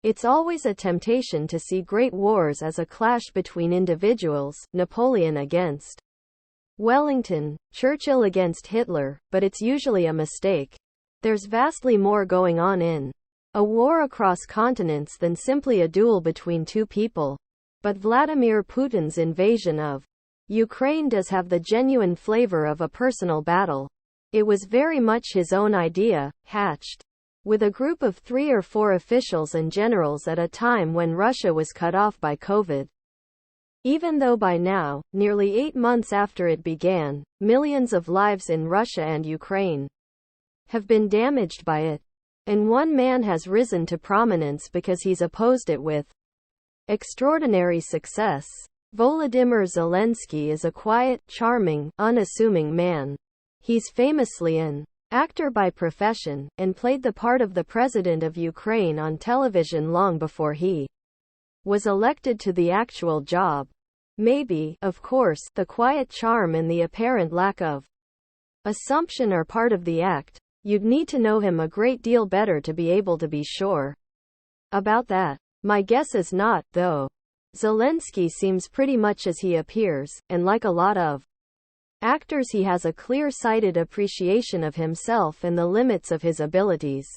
It's always a temptation to see great wars as a clash between individuals, Napoleon against Wellington, Churchill against Hitler, but it's usually a mistake. There's vastly more going on in a war across continents than simply a duel between two people. But Vladimir Putin's invasion of Ukraine does have the genuine flavor of a personal battle. It was very much his own idea, hatched with a group of 3 or 4 officials and generals at a time when Russia was cut off by COVID. Even though by now, nearly 8 months after it began, millions of lives in Russia and Ukraine have been damaged by it. And one man has risen to prominence because he's opposed it with extraordinary success. Volodymyr Zelensky is a quiet, charming, unassuming man. He's famously an actor by profession, and played the part of the president of Ukraine on television long before he was elected to the actual job. Maybe, of course, the quiet charm and the apparent lack of assumption are part of the act. You'd need to know him a great deal better to be able to be sure about that. My guess is not, though. Zelensky seems pretty much as he appears, and like a lot of actors he has a clear-sighted appreciation of himself and the limits of his abilities.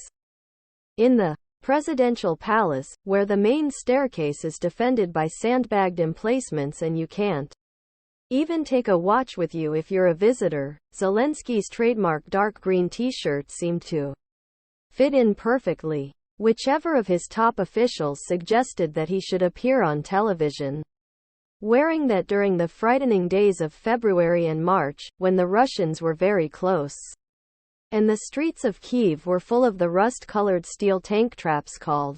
In the presidential palace, where the main staircase is defended by sandbagged emplacements and you can't even take a watch with you if you're a visitor, Zelensky's trademark dark green t-shirt seemed to fit in perfectly. Whichever of his top officials suggested that he should appear on television wearing that during the frightening days of February and March, when the Russians were very close, and the streets of Kyiv were full of the rust-colored steel tank traps called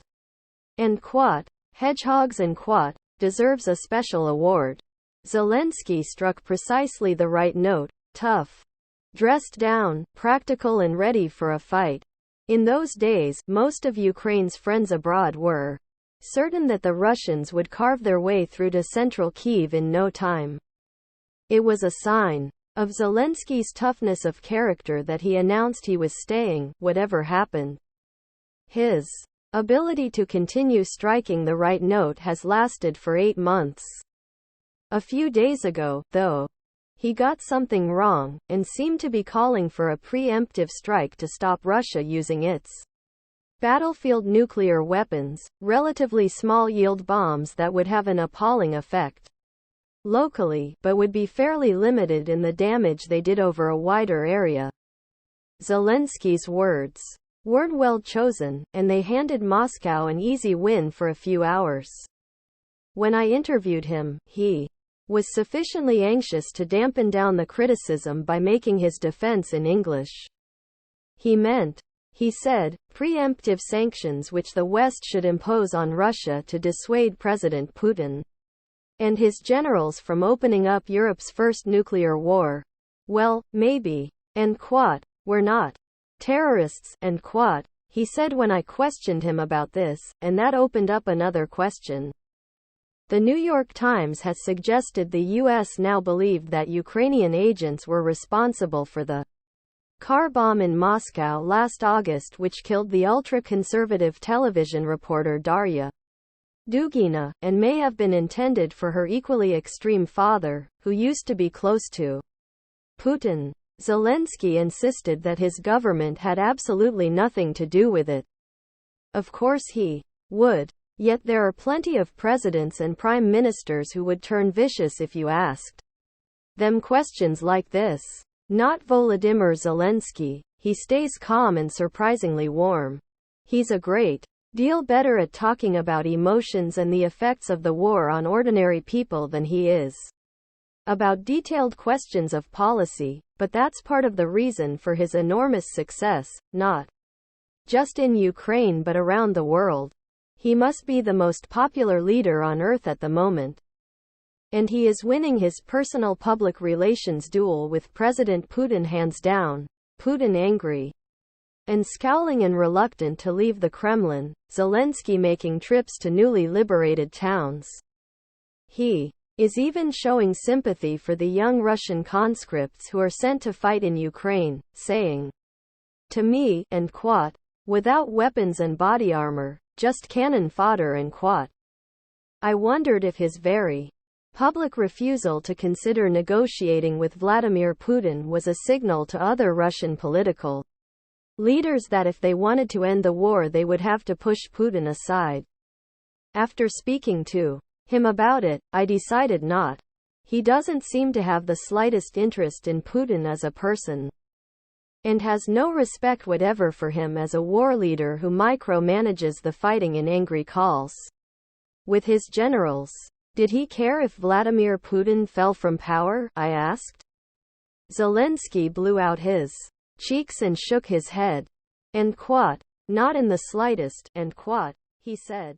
and quat, hedgehogs and quat, deserves a special award. Zelensky struck precisely the right note, tough, dressed down, practical and ready for a fight. In those days, most of Ukraine's friends abroad were certain that the Russians would carve their way through to central Kyiv in no time. It was a sign of Zelensky's toughness of character that he announced he was staying, whatever happened. His ability to continue striking the right note has lasted for 8 months. A few days ago, though, he got something wrong, and seemed to be calling for a preemptive strike to stop Russia using its battlefield nuclear weapons, relatively small-yield bombs that would have an appalling effect locally, but would be fairly limited in the damage they did over a wider area. Zelensky's words were well chosen, and they handed Moscow an easy win for a few hours. When I interviewed him, he was sufficiently anxious to dampen down the criticism by making his defense in English. He meant, he said, preemptive sanctions which the West should impose on Russia to dissuade President Putin and his generals from opening up Europe's first nuclear war. Well, maybe. And quat, we're not terrorists, and quat, he said when I questioned him about this, and that opened up another question. The New York Times has suggested the U.S. now believed that Ukrainian agents were responsible for the car bomb in Moscow last August which killed the ultra-conservative television reporter Darya Dugina, and may have been intended for her equally extreme father, who used to be close to Putin. Zelensky insisted that his government had absolutely nothing to do with it. Of course he would. Yet there are plenty of presidents and prime ministers who would turn vicious if you asked them questions like this. Not Volodymyr Zelensky. He stays calm and surprisingly warm. He's a great deal better at talking about emotions and the effects of the war on ordinary people than he is about detailed questions of policy, but that's part of the reason for his enormous success, not just in Ukraine but around the world. He must be the most popular leader on earth at the moment. And he is winning his personal public relations duel with President Putin hands down. Putin angry and scowling and reluctant to leave the Kremlin, Zelensky making trips to newly liberated towns. He is even showing sympathy for the young Russian conscripts who are sent to fight in Ukraine, saying to me, and quote, without weapons and body armor, just cannon fodder and quat. I wondered if his very public refusal to consider negotiating with Vladimir Putin was a signal to other Russian political leaders that if they wanted to end the war they would have to push Putin aside. After speaking to him about it, I decided not. He doesn't seem to have the slightest interest in Putin as a person, and has no respect whatever for him as a war leader who micromanages the fighting in angry calls with his generals. Did he care if Vladimir Putin fell from power? I asked. Zelensky blew out his cheeks and shook his head. And quat. Not in the slightest, and quat, he said.